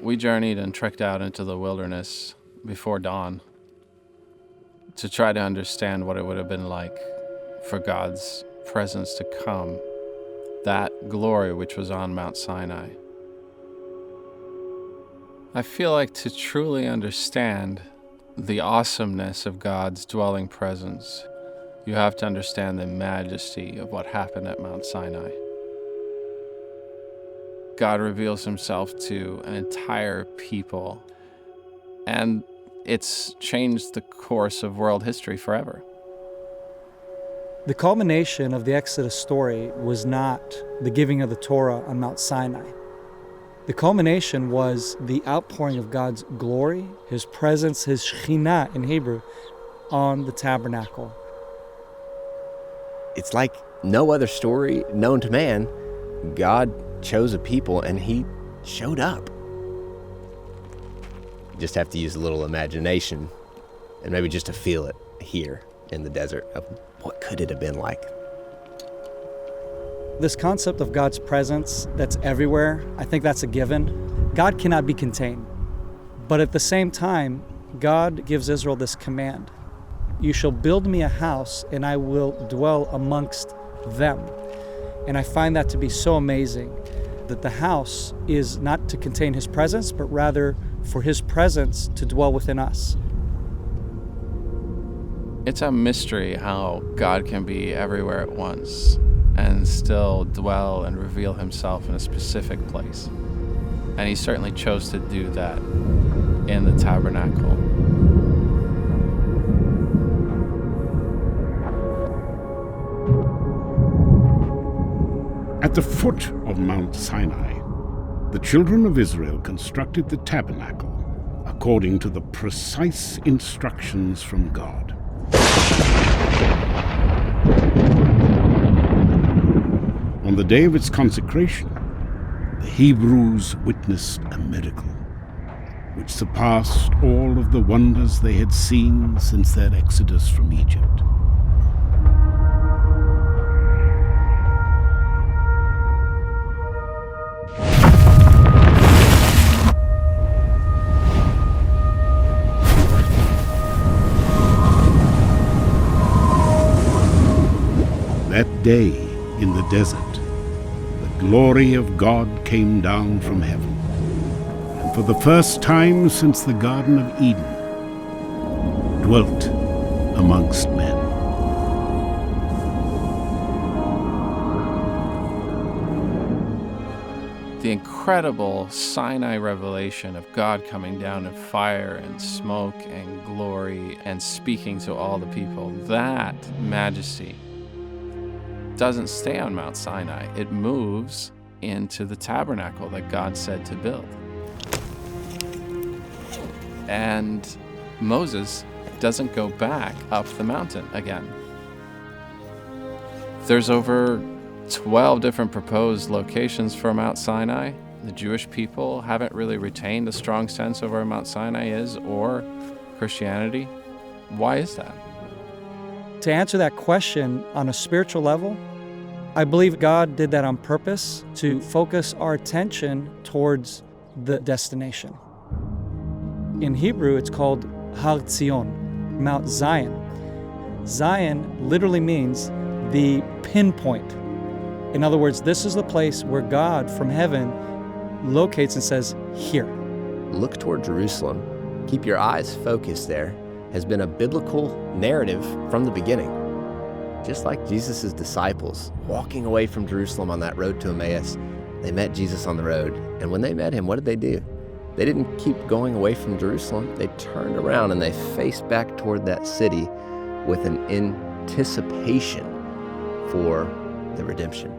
We journeyed and trekked out into the wilderness before dawn to try to understand what it would have been like for God's presence to come, that glory which was on Mount Sinai. I feel like to truly understand the awesomeness of God's dwelling presence, you have to understand the majesty of what happened at Mount Sinai. God reveals himself to an entire people, and it's changed the course of world history forever. The culmination of the Exodus story was not the giving of the Torah on Mount Sinai. The culmination was the outpouring of God's glory, his presence, his Shekhinah in Hebrew, on the tabernacle. It's like no other story known to man. God chose a people and he showed up. You just have to use a little imagination and maybe just to feel it here in the desert of what could it have been like. This concept of God's presence that's everywhere, I think that's a given. God cannot be contained. But at the same time, God gives Israel this command. You shall build me a house and I will dwell amongst them. And I find that to be so amazing, that the house is not to contain his presence, but rather for his presence to dwell within us. It's a mystery how God can be everywhere at once and still dwell and reveal himself in a specific place. And he certainly chose to do that in the tabernacle. At the foot of Mount Sinai, the children of Israel constructed the tabernacle according to the precise instructions from God. On the day of its consecration, the Hebrews witnessed a miracle which surpassed all of the wonders they had seen since their exodus from Egypt. That day in the desert, the glory of God came down from heaven, and for the first time since the Garden of Eden, dwelt amongst men. The incredible Sinai revelation of God coming down in fire and smoke and glory and speaking to all the people, that majesty doesn't stay on Mount Sinai. It moves into the tabernacle that God said to build. And Moses doesn't go back up the mountain again. There's over 12 different proposed locations for Mount Sinai. The Jewish people haven't really retained a strong sense of where Mount Sinai is, or Christianity. Why is that? To answer that question on a spiritual level, I believe God did that on purpose to focus our attention towards the destination. In Hebrew, it's called Har Zion, Mount Zion. Zion literally means the pinpoint. In other words, this is the place where God from heaven locates and says, here. Look toward Jerusalem. Keep your eyes focused there has been a biblical narrative from the beginning. Just like Jesus' disciples walking away from Jerusalem on that road to Emmaus, they met Jesus on the road. And when they met him, what did they do? They didn't keep going away from Jerusalem. They turned around and they faced back toward that city with an anticipation for the redemption.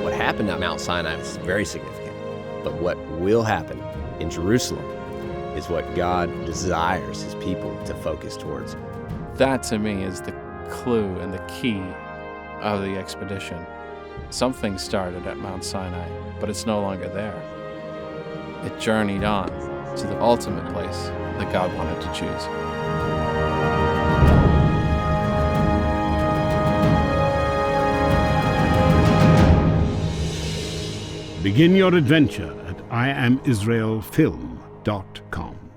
What happened at Mount Sinai is very significant, but what will happen in Jerusalem is what God desires his people to focus towards. That to me is the clue and the key of the expedition. Something started at Mount Sinai, but it's no longer there. It journeyed on to the ultimate place that God wanted to choose. Begin your adventure at IamIsraelFilm.com.